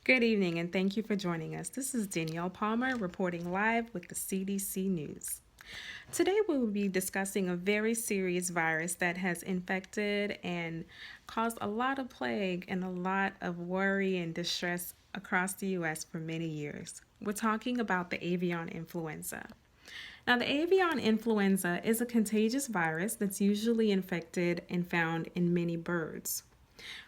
Good evening and thank you for joining us. This is Danielle Palmer reporting live with the CDC News. Today we will be discussing a very serious virus that has infected and caused a lot of plague and a lot of worry and distress across the U.S. for many years. We're talking about the avian influenza. Now, the avian influenza is a contagious virus that's usually infected and found in many birds.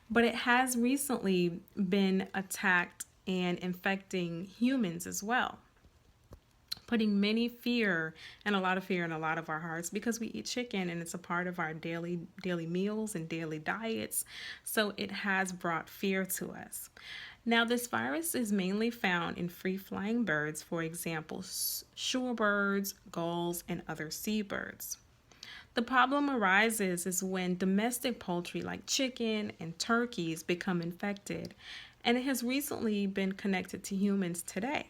But it has recently been attacked and infecting humans as well, putting many fear and a lot of fear in a lot of our hearts because we eat chicken and it's a part of our daily meals and daily diets. So it has brought fear to us. Now, this virus is mainly found in free-flying birds, for example, shorebirds, gulls, and other seabirds. The problem arises is when domestic poultry like chicken and turkeys become infected, and it has recently been connected to humans today.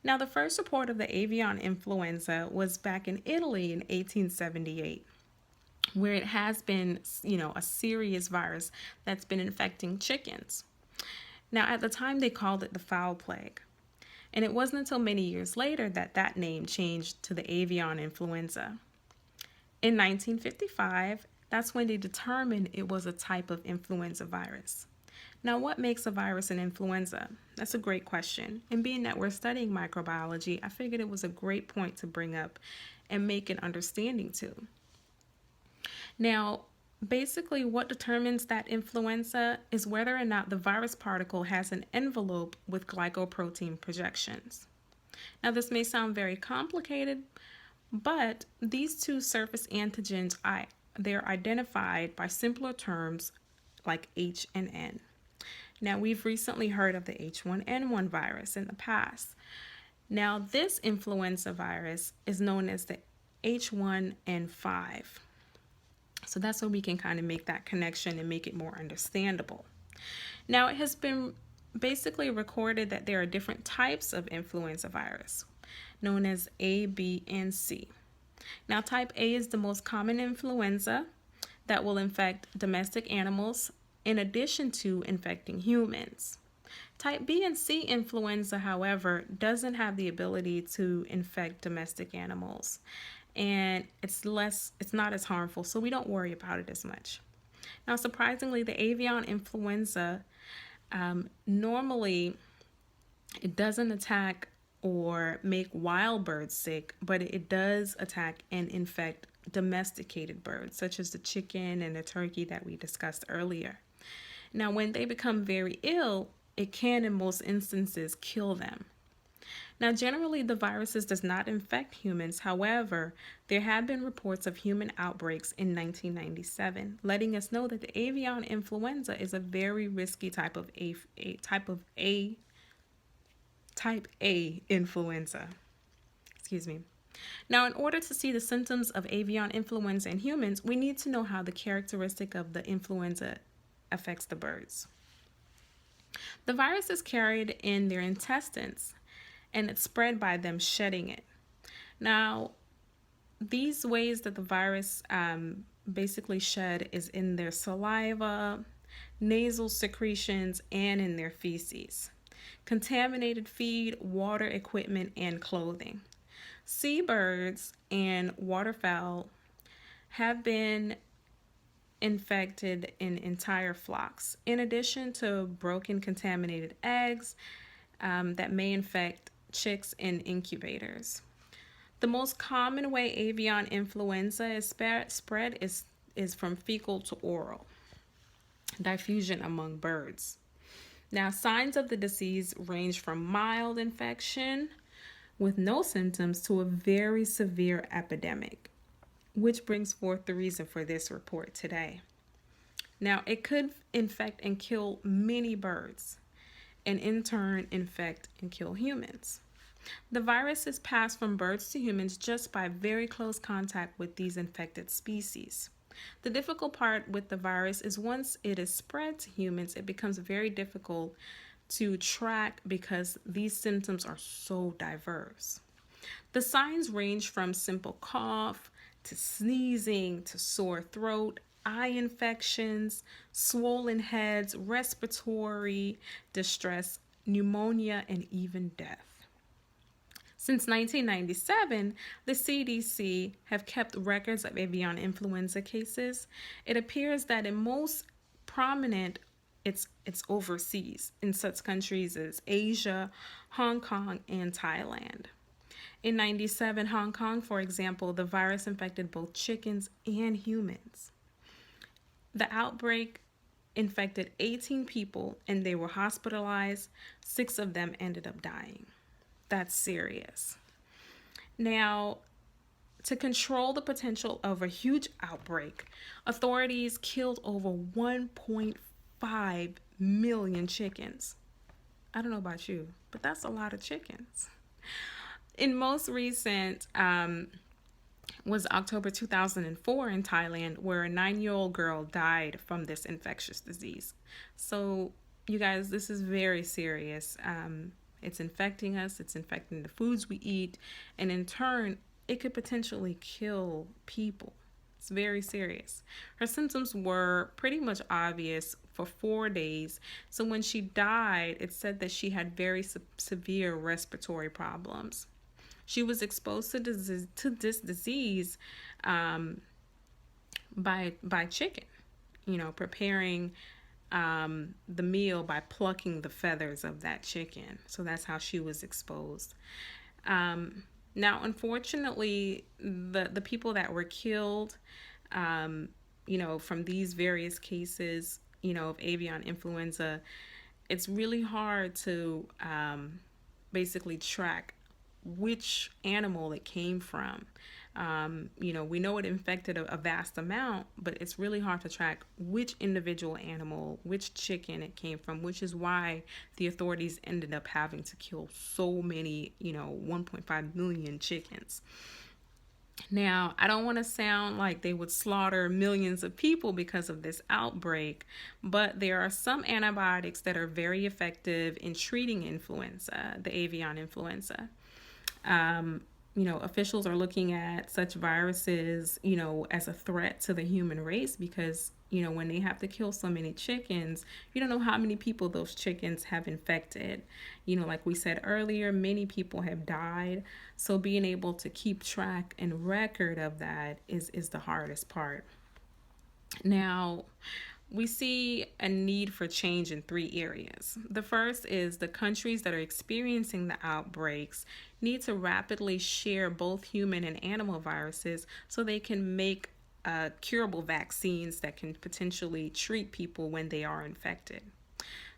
Now, the first report of the avian influenza was back in Italy in 1878, where it has been, a serious virus that's been infecting chickens. Now, at the time, they called it the fowl plague. And it wasn't until many years later that that name changed to the avian influenza. In 1955, that's when they determined it was a type of influenza virus. Now, what makes a virus an influenza? That's a great question. And being that we're studying microbiology, I figured it was a great point to bring up and make an understanding to. Now, basically what determines that influenza is whether or not the virus particle has an envelope with glycoprotein projections. Now, this may sound very complicated, but these two surface antigens, they're identified by simpler terms like H and N. Now, we've recently heard of the H1N1 virus in the past. Now, this influenza virus is known as the H1N5. So that's where we can kind of make that connection and make it more understandable. Now, it has been basically recorded that there are different types of influenza virus, known as A, B, and C. Now, type A is the most common influenza that will infect domestic animals in addition to infecting humans. Type B and C influenza, however, doesn't have the ability to infect domestic animals, and it's not as harmful, so we don't worry about it as much. Now, surprisingly, the avian influenza, normally it doesn't attack or make wild birds sick, but it does attack and infect domesticated birds, such as the chicken and the turkey that we discussed earlier. Now, when they become very ill, it can, in most instances, kill them. Now, generally, the viruses does not infect humans. However, there have been reports of human outbreaks in 1997, letting us know that the avian influenza is a very risky type A influenza. Excuse me. Now, in order to see the symptoms of avian influenza in humans, we need to know how the characteristic of the influenza affects the birds. The virus is carried in their intestines, and it's spread by them shedding it. Now, these ways that the virus basically shed is in their saliva, nasal secretions, and in their feces. Contaminated feed, water, equipment, and clothing. Seabirds and waterfowl have been infected in entire flocks, in addition to broken contaminated eggs that may infect chicks in incubators. The most common way avian influenza is spread is from fecal to oral diffusion among birds. Now, signs of the disease range from mild infection with no symptoms to a very severe epidemic, which brings forth the reason for this report today. Now, it could infect and kill many birds, and in turn infect and kill humans. The virus is passed from birds to humans just by very close contact with these infected species. The difficult part with the virus is once it is spread to humans, it becomes very difficult to track because these symptoms are so diverse. The signs range from simple cough to sneezing to sore throat eye infections, swollen heads, respiratory distress, pneumonia, and even death. Since 1997, the CDC have kept records of avian influenza cases. It appears that in most prominent, it's overseas in such countries as Asia, Hong Kong, and Thailand. In 97, Hong Kong, for example, the virus infected both chickens and humans. The outbreak infected 18 people and they were hospitalized. 6 of them ended up dying. That's serious. Now, to control the potential of a huge outbreak, authorities killed over 1.5 million chickens. I don't know about you, but that's a lot of chickens. In most recent was October 2004 in Thailand, where a 9-year-old girl died from this infectious disease. So, you guys, this is very serious. It's infecting us, it's infecting the foods we eat, and in turn, it could potentially kill people. It's very serious. Her symptoms were pretty much obvious for 4 days. So when she died, it said that she had very severe respiratory problems. She was exposed to this disease by chicken, preparing the meal by plucking the feathers of that chicken. So that's how she was exposed. Now, unfortunately, the people that were killed, from these various cases, of avian influenza, it's really hard to basically track which animal it came from. We know it infected a vast amount, but it's really hard to track which individual animal, which chicken it came from, which is why the authorities ended up having to kill so many, 1.5 million chickens. Now, I don't want to sound like they would slaughter millions of people because of this outbreak, but there are some antibiotics that are very effective in treating influenza, the avian influenza. Officials are looking at such viruses, as a threat to the human race because, when they have to kill so many chickens, you don't know how many people those chickens have infected. Like we said earlier, many people have died. So being able to keep track and record of that is the hardest part. Now, we see a need for change in 3 areas. The first is the countries that are experiencing the outbreaks need to rapidly share both human and animal viruses so they can make curable vaccines that can potentially treat people when they are infected.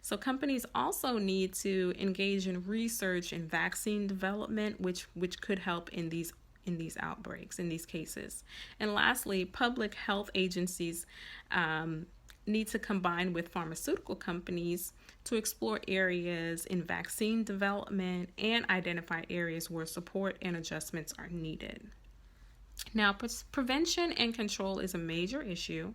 So companies also need to engage in research and vaccine development, which could help in these outbreaks, in these cases. And lastly, public health agencies need to combine with pharmaceutical companies to explore areas in vaccine development and identify areas where support and adjustments are needed. Now, prevention and control is a major issue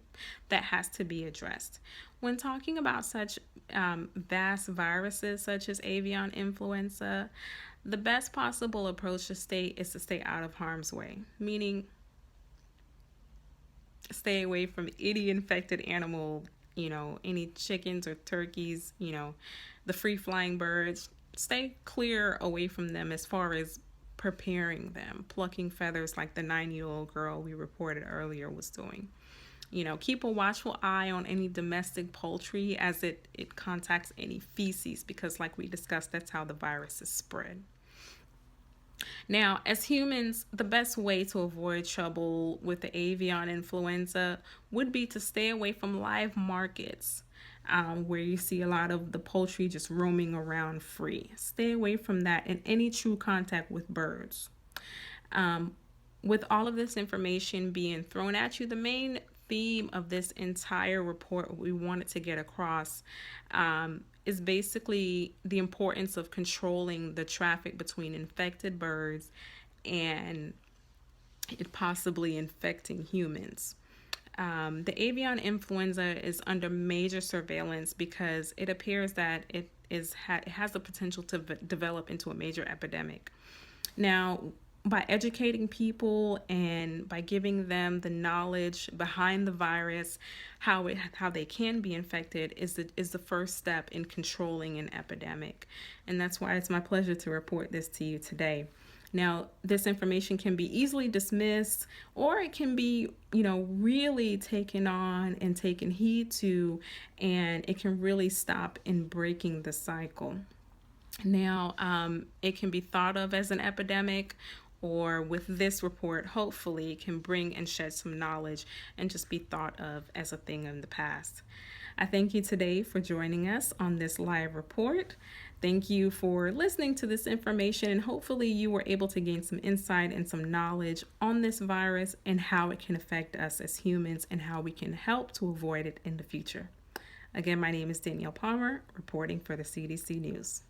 that has to be addressed. When talking about such vast viruses such as avian influenza, the best possible approach is to stay out of harm's way, meaning stay away from any infected animal, any chickens or turkeys, the free-flying birds. Stay clear away from them as far as preparing them, plucking feathers like the 9-year-old girl we reported earlier was doing. Keep a watchful eye on any domestic poultry as it contacts any feces because, like we discussed, that's how the virus is spread. Now, as humans, the best way to avoid trouble with the avian influenza would be to stay away from live markets where you see a lot of the poultry just roaming around free. Stay away from that and any true contact with birds. With all of this information being thrown at you, the main theme of this entire report, what we wanted to get across, is basically the importance of controlling the traffic between infected birds and it possibly infecting humans. The avian influenza is under major surveillance because it appears that it has the potential to develop into a major epidemic. Now, by educating people and by giving them the knowledge behind the virus, how they can be infected is the first step in controlling an epidemic. And that's why it's my pleasure to report this to you today. Now, this information can be easily dismissed, or it can be, really taken on and taken heed to, and it can really stop in breaking the cycle. Now, it can be thought of as an epidemic, or with this report, hopefully, it can bring and shed some knowledge and just be thought of as a thing in the past. I thank you today for joining us on this live report. Thank you for listening to this information, and hopefully you were able to gain some insight and some knowledge on this virus and how it can affect us as humans and how we can help to avoid it in the future. Again, my name is Danielle Palmer, reporting for the CDC News.